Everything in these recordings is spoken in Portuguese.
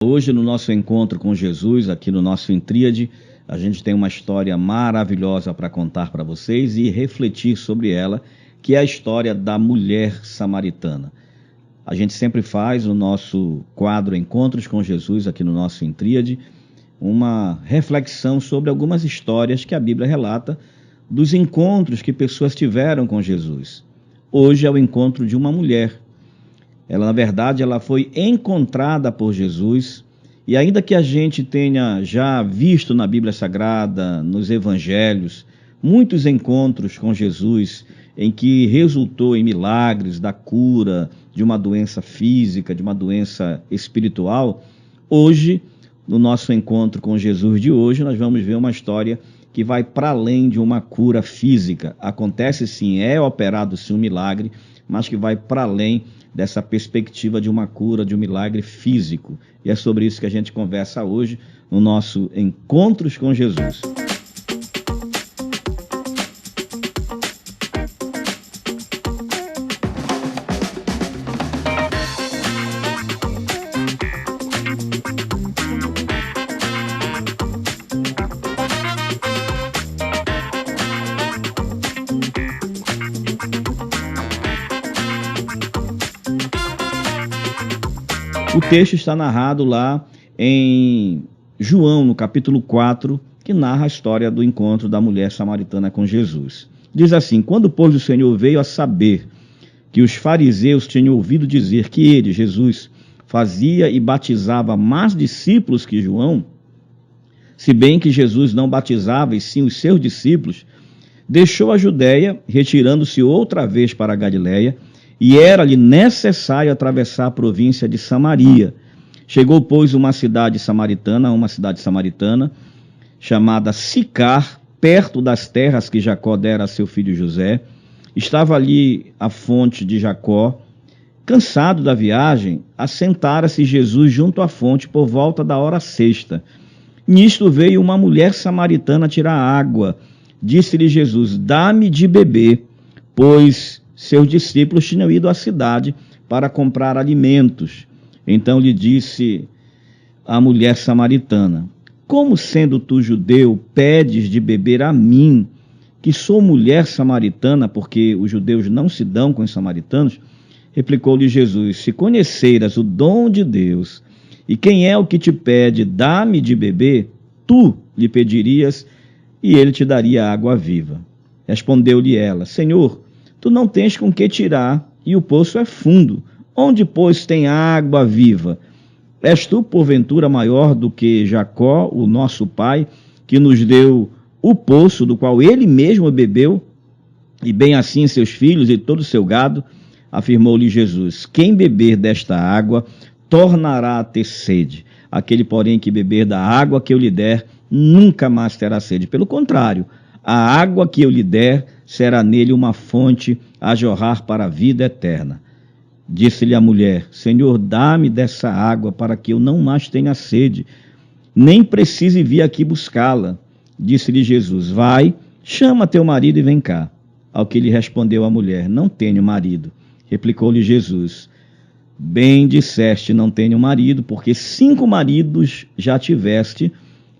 Hoje, no nosso encontro com Jesus, aqui no nosso Intríade, a gente tem uma história maravilhosa para contar para vocês e refletir sobre ela, que é a história da mulher samaritana. A gente sempre faz o nosso quadro Encontros com Jesus, aqui no nosso Intríade, uma reflexão sobre algumas histórias que a Bíblia relata dos encontros que pessoas tiveram com Jesus. Hoje é o encontro de uma mulher. Ela, na verdade, ela foi encontrada por Jesus, e ainda que a gente tenha já visto na Bíblia Sagrada, nos Evangelhos, muitos encontros com Jesus, em que resultou em milagres da cura de uma doença física, de uma doença espiritual, hoje, no nosso encontro com Jesus de hoje, nós vamos ver uma história que vai para além de uma cura física. Acontece sim, é operado sim um milagre, mas que vai para além dessa perspectiva de uma cura, de um milagre físico. E é sobre isso que a gente conversa hoje no nosso Encontros com Jesus. O texto está narrado lá em João, no capítulo 4, que narra a história do encontro da mulher samaritana com Jesus. Diz assim: quando, pois, o Senhor veio a saber que os fariseus tinham ouvido dizer que ele, Jesus, fazia e batizava mais discípulos que João, se bem que Jesus não batizava e sim os seus discípulos, deixou a Judéia, retirando-se outra vez para a Galiléia, e era-lhe necessário atravessar a província de Samaria. Chegou, pois, uma cidade samaritana, chamada Sicar, perto das terras que Jacó dera a seu filho José. Estava ali a fonte de Jacó. Cansado da viagem, assentara-se Jesus junto à fonte por volta da hora sexta. Nisto veio uma mulher samaritana tirar água. Disse-lhe Jesus: dá-me de beber, pois seus discípulos tinham ido à cidade para comprar alimentos. Então lhe disse a mulher samaritana: como sendo tu judeu, pedes de beber a mim, que sou mulher samaritana, porque os judeus não se dão com os samaritanos? Replicou-lhe Jesus: se conheceras o dom de Deus, e quem é o que te pede, dá-me de beber, tu lhe pedirias, e ele te daria água viva. Respondeu-lhe ela: Senhor, tu não tens com que tirar, e o poço é fundo. Onde, pois, tem água viva? És tu, porventura, maior do que Jacó, o nosso pai, que nos deu o poço, do qual ele mesmo bebeu, e bem assim seus filhos e todo o seu gado? Afirmou-lhe Jesus: quem beber desta água tornará a ter sede. Aquele, porém, que beber da água que eu lhe der, nunca mais terá sede. Pelo contrário, a água que eu lhe der será nele uma fonte a jorrar para a vida eterna. Disse-lhe a mulher: Senhor, dá-me dessa água para que eu não mais tenha sede, nem precise vir aqui buscá-la. Disse-lhe Jesus: vai, chama teu marido e vem cá. Ao que lhe respondeu a mulher: não tenho marido. Replicou-lhe Jesus: bem disseste, não tenho marido, porque 5 maridos já tiveste,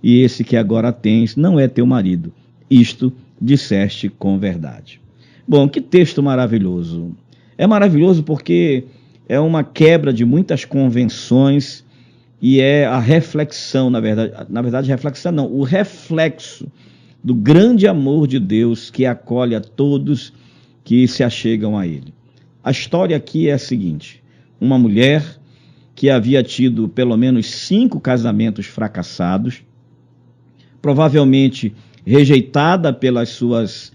e esse que agora tens não é teu marido. Isto disseste com verdade. Bom, que texto maravilhoso. É maravilhoso porque é uma quebra de muitas convenções e é a reflexão, na verdade reflexão não, o reflexo do grande amor de Deus que acolhe a todos que se achegam a Ele. A história aqui é a seguinte: uma mulher que havia tido pelo menos 5 casamentos fracassados, provavelmente rejeitada pelas suas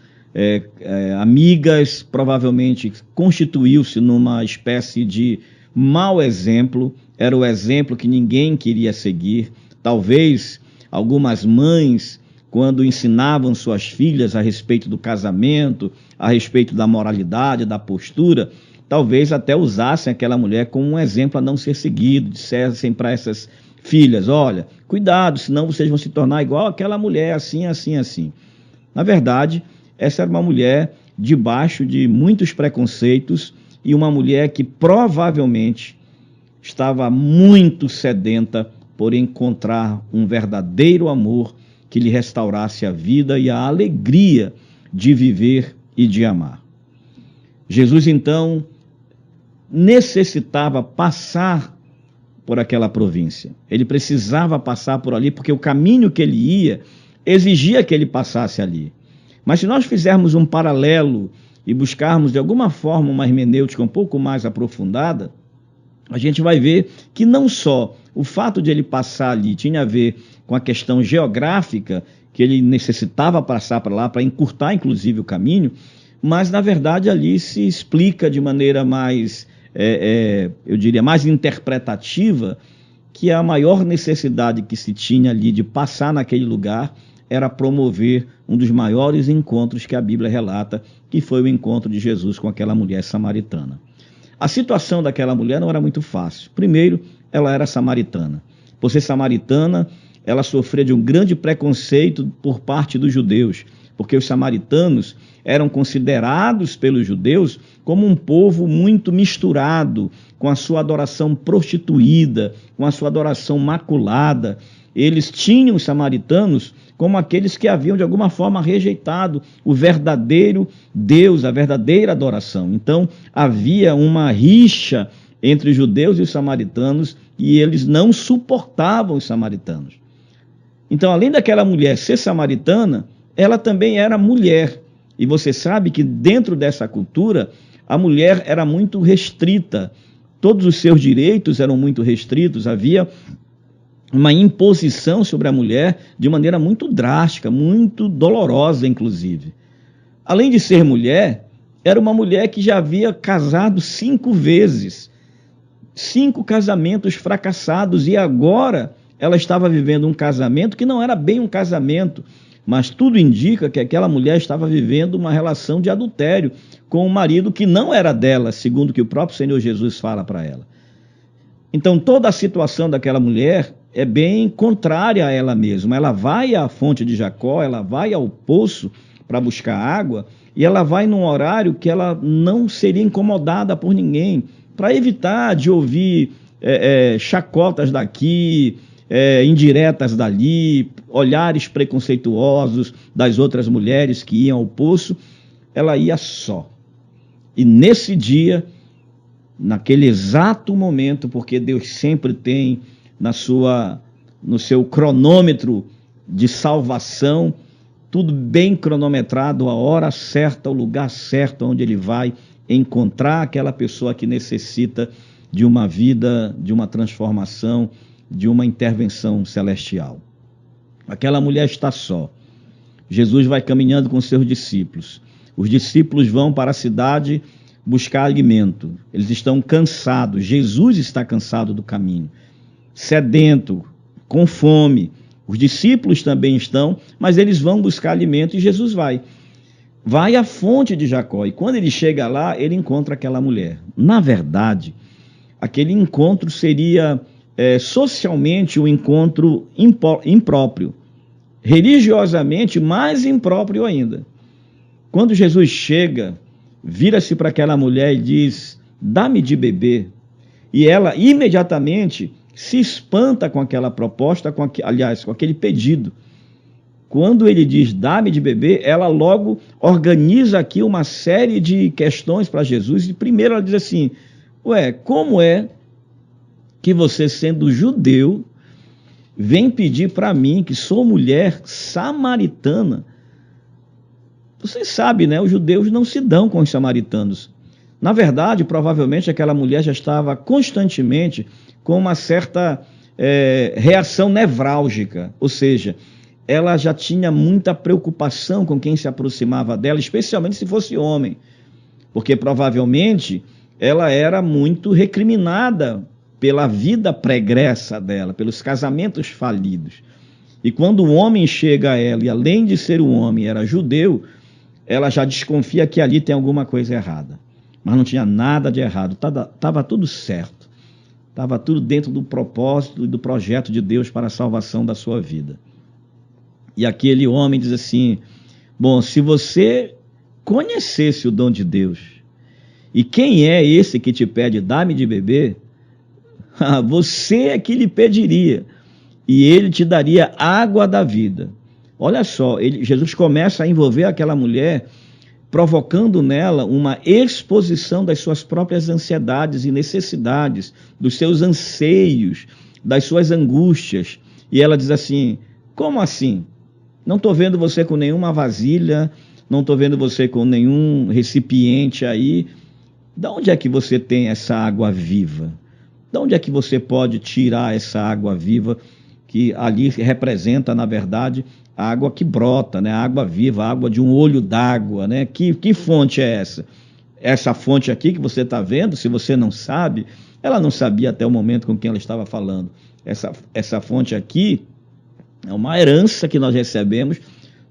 amigas, provavelmente constituiu-se numa espécie de mau exemplo, era o exemplo que ninguém queria seguir. Talvez algumas mães, quando ensinavam suas filhas a respeito do casamento, a respeito da moralidade, da postura, talvez até usassem aquela mulher como um exemplo a não ser seguido, dissessem para essas filhas: olha, cuidado, senão vocês vão se tornar igual aquela mulher, assim, assim, assim. Na verdade, essa era uma mulher debaixo de muitos preconceitos e uma mulher que provavelmente estava muito sedenta por encontrar um verdadeiro amor que lhe restaurasse a vida e a alegria de viver e de amar. Jesus, então, necessitava passar por aquela província. Ele precisava passar por ali, porque o caminho que ele ia exigia que ele passasse ali. Mas se nós fizermos um paralelo e buscarmos de alguma forma uma hermenêutica um pouco mais aprofundada, a gente vai ver que não só o fato de ele passar ali tinha a ver com a questão geográfica, que ele necessitava passar para lá para encurtar inclusive o caminho, mas na verdade ali se explica de maneira mais, eu diria, mais interpretativa, que a maior necessidade que se tinha ali de passar naquele lugar era promover um dos maiores encontros que a Bíblia relata, que foi o encontro de Jesus com aquela mulher samaritana. A situação daquela mulher não era muito fácil. Primeiro, ela era samaritana. Por ser samaritana, ela sofria de um grande preconceito por parte dos judeus, porque os samaritanos eram considerados pelos judeus como um povo muito misturado, com a sua adoração prostituída, com a sua adoração maculada. Eles tinham os samaritanos como aqueles que haviam de alguma forma rejeitado o verdadeiro Deus, a verdadeira adoração. Então havia uma rixa entre os judeus e os samaritanos e eles não suportavam os samaritanos. Então, além daquela mulher ser samaritana, ela também era mulher. E você sabe que dentro dessa cultura, a mulher era muito restrita. Todos os seus direitos eram muito restritos. Havia uma imposição sobre a mulher de maneira muito drástica, muito dolorosa, inclusive. Além de ser mulher, era uma mulher que já havia casado 5 vezes. 5 casamentos fracassados, e agora ela estava vivendo um casamento que não era bem um casamento, mas tudo indica que aquela mulher estava vivendo uma relação de adultério com um marido que não era dela, segundo o que o próprio Senhor Jesus fala para ela. Então toda a situação daquela mulher é bem contrária a ela mesma. Ela vai à fonte de Jacó, ela vai ao poço para buscar água, e ela vai num horário que ela não seria incomodada por ninguém, para evitar de ouvir chacotas daqui, indiretas dali, olhares preconceituosos das outras mulheres que iam ao poço. Ela ia só. E nesse dia, naquele exato momento, porque Deus sempre tem no seu cronômetro de salvação, tudo bem cronometrado, a hora certa, o lugar certo onde ele vai encontrar aquela pessoa que necessita de uma vida, de uma transformação, de uma intervenção celestial. Aquela mulher está só. Jesus vai caminhando com seus discípulos. Os discípulos vão para a cidade buscar alimento. Eles estão cansados. Jesus está cansado do caminho, sedento, com fome. Os discípulos também estão, mas eles vão buscar alimento e Jesus vai à fonte de Jacó. E quando ele chega lá, ele encontra aquela mulher. Na verdade, aquele encontro seria socialmente um encontro impróprio, religiosamente mais impróprio ainda. Quando Jesus chega, vira-se para aquela mulher e diz: dá-me de beber. E ela imediatamente se espanta com aquela proposta, com aquele pedido. Quando ele diz dá-me de beber, ela logo organiza aqui uma série de questões para Jesus. E primeiro ela diz assim: como é que você, sendo judeu, vem pedir para mim, que sou mulher samaritana? Você sabe, né? Os judeus não se dão com os samaritanos. Na verdade, provavelmente aquela mulher já estava constantemente com uma certa reação nevrálgica, ou seja, ela já tinha muita preocupação com quem se aproximava dela, especialmente se fosse homem, porque provavelmente ela era muito recriminada pela vida pregressa dela, pelos casamentos falidos. E quando o homem chega a ela, e além de ser um homem, era judeu, ela já desconfia que ali tem alguma coisa errada. Mas não tinha nada de errado, estava tudo certo. Estava tudo dentro do propósito e do projeto de Deus para a salvação da sua vida. E aquele homem diz assim: bom, se você conhecesse o dom de Deus, e quem é esse que te pede, dá-me de beber, Você é que lhe pediria, e ele te daria água da vida. Olha só, Jesus começa a envolver aquela mulher, provocando nela uma exposição das suas próprias ansiedades e necessidades, dos seus anseios, das suas angústias. E ela diz assim: como assim? Não estou vendo você com nenhuma vasilha, não estou vendo você com nenhum recipiente aí. De onde é que você tem essa água viva? De onde é que você pode tirar essa água viva, que ali representa, na verdade, a água que brota, né? A água viva, a água de um olho d'água, né? Que fonte é essa? Essa fonte aqui que você está vendo, se você não sabe, ela não sabia até o momento com quem ela estava falando. Essa fonte aqui é uma herança que nós recebemos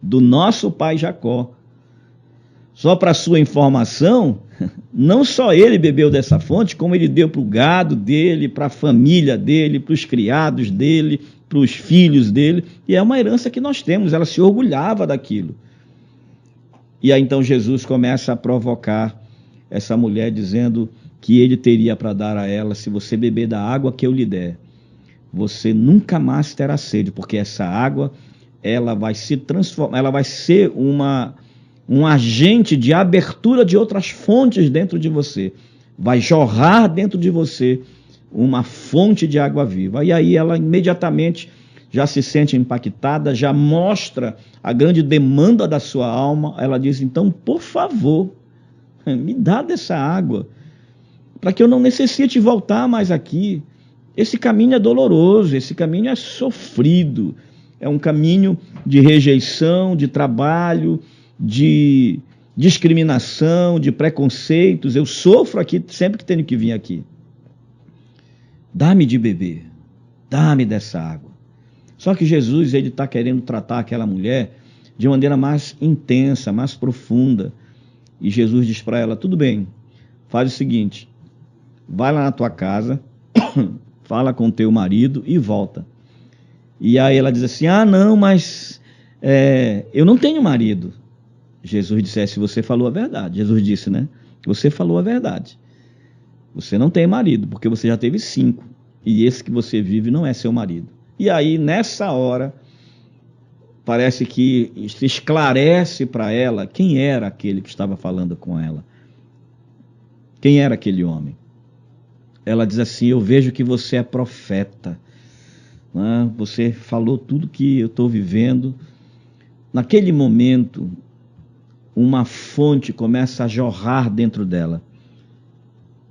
do nosso pai Jacó. Só para sua informação, não só ele bebeu dessa fonte, como ele deu para o gado dele, para a família dele, para os criados dele, para os filhos dele, e é uma herança que nós temos, ela se orgulhava daquilo. E aí então Jesus começa a provocar essa mulher, dizendo que ele teria para dar a ela: se você beber da água que eu lhe der, você nunca mais terá sede, porque essa água, ela vai se transformar, ela vai ser um agente de abertura de outras fontes dentro de você, vai jorrar dentro de você uma fonte de água viva. E aí ela imediatamente já se sente impactada, já mostra a grande demanda da sua alma. Ela diz: então, por favor, me dá dessa água, para que eu não necessite voltar mais aqui. Esse caminho é doloroso, esse caminho é sofrido, é um caminho de rejeição, de trabalho, de discriminação, de preconceitos. Eu sofro aqui sempre que tenho que vir aqui. Dá-me de beber, dá-me dessa água. Só que Jesus, ele está querendo tratar aquela mulher de maneira mais intensa, mais profunda. E Jesus diz para ela: tudo bem, faz o seguinte, vai lá na tua casa, fala com teu marido e volta. E aí ela diz assim: ah, não, mas eu não tenho marido. Jesus disse: se você falou a verdade. Jesus disse, né? Você falou a verdade. Você não tem marido, porque você já teve 5. E esse que você vive não é seu marido. E aí, nessa hora, parece que se esclarece para ela quem era aquele que estava falando com ela. Quem era aquele homem? Ela diz assim: eu vejo que você é profeta. Né? Você falou tudo que eu estou vivendo. Naquele momento, uma fonte começa a jorrar dentro dela.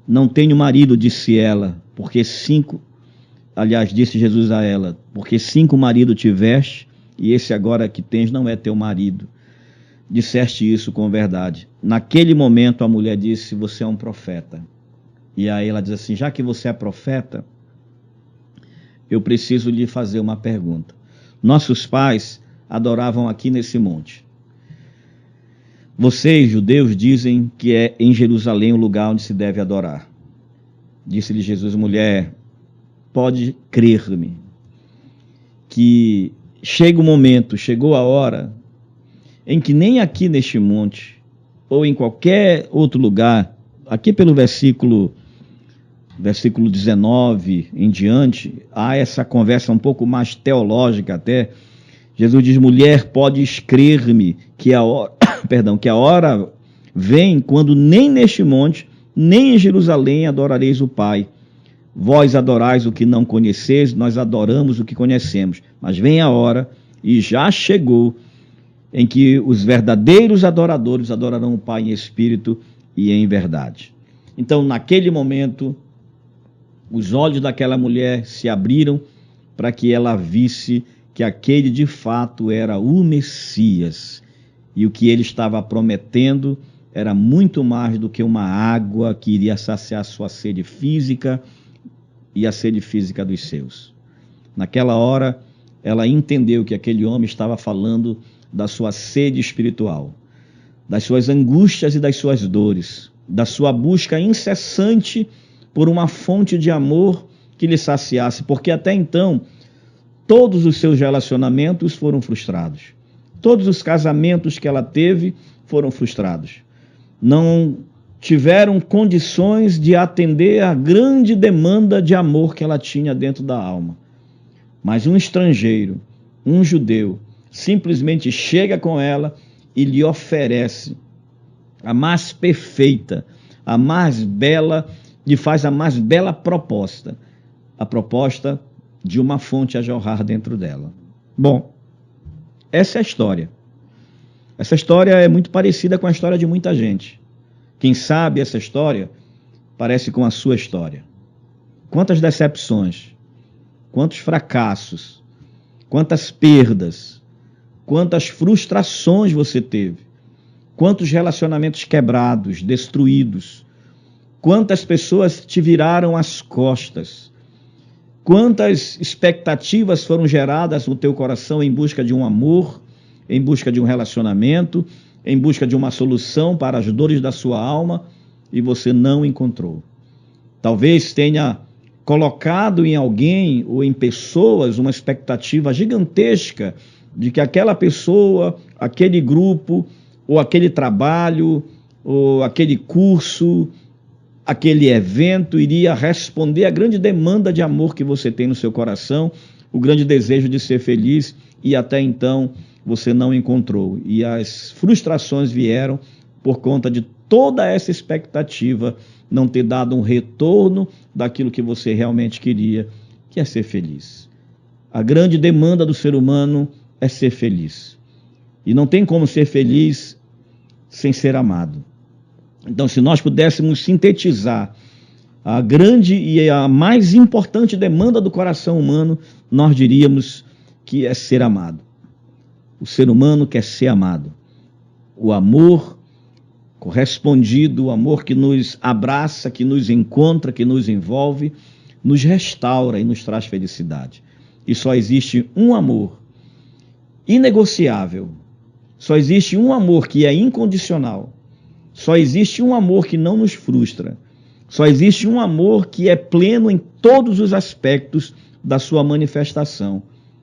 Não tenho marido, disse ela, porque 5, aliás, disse Jesus a ela, porque 5 maridos tiveste, e esse agora que tens não é teu marido. Disseste isso com verdade. Naquele momento a mulher disse: você é um profeta. E aí ela diz assim: já que você é profeta, eu preciso lhe fazer uma pergunta. Nossos pais adoravam aqui nesse monte. Vocês, judeus, dizem que é em Jerusalém o lugar onde se deve adorar. Disse-lhe Jesus: mulher, pode crer-me, que chega o momento, chegou a hora, em que nem aqui neste monte, ou em qualquer outro lugar, aqui pelo versículo 19 em diante, há essa conversa um pouco mais teológica até. Jesus diz: mulher, podes crer-me, que a hora, que a hora vem quando nem neste monte, nem em Jerusalém adorareis o Pai. Vós adorais o que não conheceis, nós adoramos o que conhecemos. Mas vem a hora, e já chegou, em que os verdadeiros adoradores adorarão o Pai em espírito e em verdade. Então, naquele momento, os olhos daquela mulher se abriram para que ela visse que aquele de fato era o Messias. E o que ele estava prometendo era muito mais do que uma água que iria saciar sua sede física e a sede física dos seus. Naquela hora, ela entendeu que aquele homem estava falando da sua sede espiritual, das suas angústias e das suas dores, da sua busca incessante por uma fonte de amor que lhe saciasse, porque até então todos os seus relacionamentos foram frustrados. Todos os casamentos que ela teve foram frustrados. Não tiveram condições de atender à grande demanda de amor que ela tinha dentro da alma. Mas um estrangeiro, um judeu, simplesmente chega com ela e lhe oferece a mais perfeita, a mais bela, lhe faz a mais bela proposta, a proposta de uma fonte a jorrar dentro dela. Bom, essa é a história. Essa história é muito parecida com a história de muita gente. Quem sabe essa história parece com a sua história. Quantas decepções, quantos fracassos, quantas perdas, quantas frustrações você teve, quantos relacionamentos quebrados, destruídos, quantas pessoas te viraram as costas, quantas expectativas foram geradas no teu coração em busca de um amor, em busca de um relacionamento, em busca de uma solução para as dores da sua alma, e você não encontrou. Talvez tenha colocado em alguém ou em pessoas uma expectativa gigantesca de que aquela pessoa, aquele grupo, ou aquele trabalho, ou aquele curso, aquele evento iria responder à grande demanda de amor que você tem no seu coração, o grande desejo de ser feliz, e até então você não encontrou. E as frustrações vieram por conta de toda essa expectativa não ter dado um retorno daquilo que você realmente queria, que é ser feliz. A grande demanda do ser humano é ser feliz. E não tem como ser feliz sem ser amado. Então, se nós pudéssemos sintetizar a grande e a mais importante demanda do coração humano, nós diríamos que é ser amado. O ser humano quer ser amado. O amor correspondido, o amor que nos abraça, que nos encontra, que nos envolve, nos restaura e nos traz felicidade. E só existe um amor inegociável. Só existe um amor que é incondicional. Só existe um amor que não nos frustra. Só existe um amor que é pleno em todos os aspectos da sua manifestação,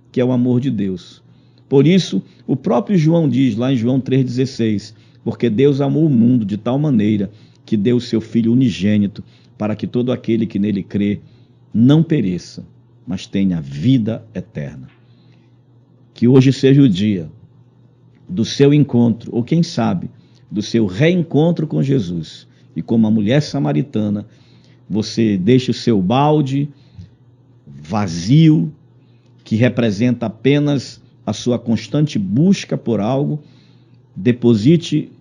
que é o amor de Deus. Por isso, o próprio João diz, lá em João 3,16, porque Deus amou o mundo de tal maneira que deu o seu Filho unigênito, para que todo aquele que nele crê não pereça, mas tenha vida eterna. Que hoje seja o dia do seu encontro, ou quem sabe, do seu reencontro com Jesus. E como a mulher samaritana, você deixe o seu balde vazio, que representa apenas a sua constante busca por algo, deposite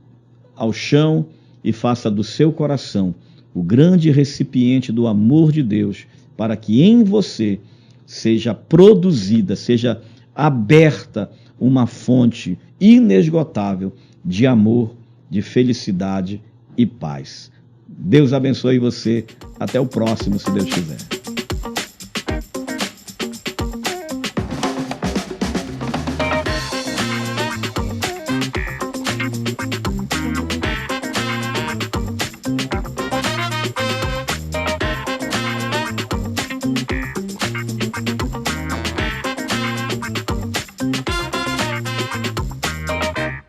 ao chão e faça do seu coração o grande recipiente do amor de Deus, para que em você seja produzida, seja aberta uma fonte inesgotável de amor, de felicidade e paz. Deus abençoe você. Até o próximo, se Deus quiser.